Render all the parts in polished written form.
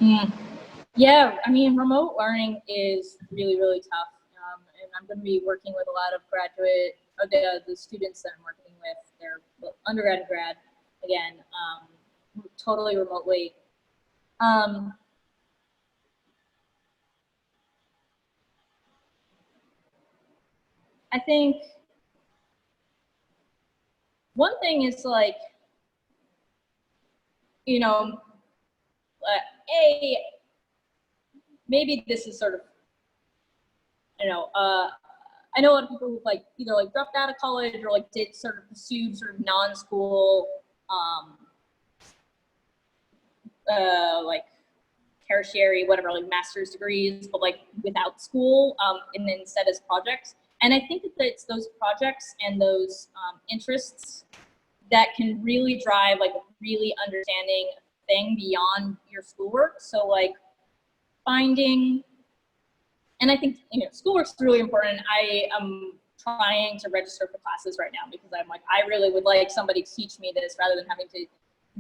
Mm. Yeah, I mean, remote learning is really, really tough. And I'm going to be working with a lot of the students that I'm working with, they're undergrad and grad, again, totally remotely. I think one thing is like, you know, maybe this is sort of, I know a lot of people who like either like dropped out of college or like did sort of pursued sort of non-school, like tertiary, whatever, like master's degrees, but like without school, and then instead as projects. And I think that it's those projects and those interests that can really drive like a really understanding thing beyond your schoolwork. So like finding, and I think, schoolwork's really important. I am trying to register for classes right now because I'm like, I really would like somebody to teach me this rather than having to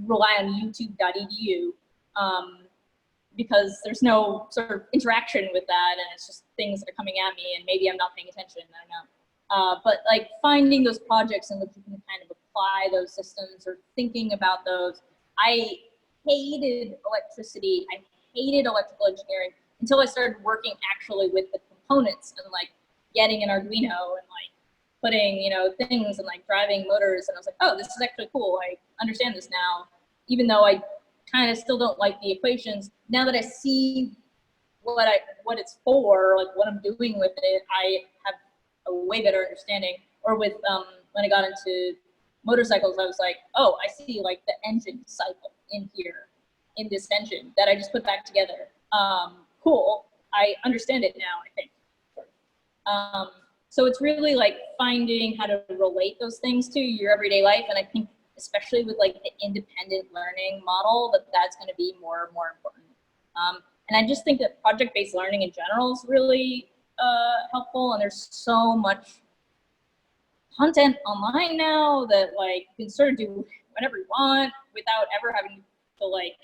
rely on youtube.edu, because there's no sort of interaction with that, and it's just things that are coming at me, and maybe I'm not paying attention, I don't know. But like finding those projects in which you can kind of apply those systems or thinking about those. I hated electricity. I hated electrical engineering until I started working actually with the components and like getting an Arduino and like putting, things and like driving motors. And I was like, oh, this is actually cool. I understand this now, even though I kind of still don't like the equations. Now that I see what it's for, like what I'm doing with it, I have a way better understanding. Or with when I got into motorcycles, I was like, oh, I see like the engine cycle in here, in this engine that I just put back together. Cool. I understand it now, I think. So it's really like finding how to relate those things to your everyday life. And I think especially with like the independent learning model, that's going to be more and more important. And I just think that project-based learning in general is really helpful. And there's so much content online now that like you can sort of do whatever you want without ever having to like,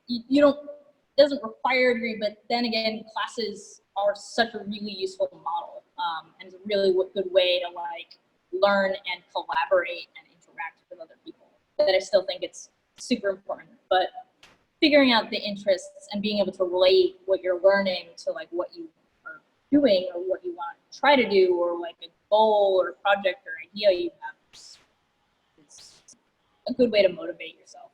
you don't, it doesn't require a degree, but then again, classes are such a really useful model, and it's a really good way to like learn and collaborate and interact with other people, that I still think it's super important. But figuring out the interests and being able to relate what you're learning to like what you are doing or what you want to try to do, or like a goal or project or idea you have, it's a good way to motivate yourself.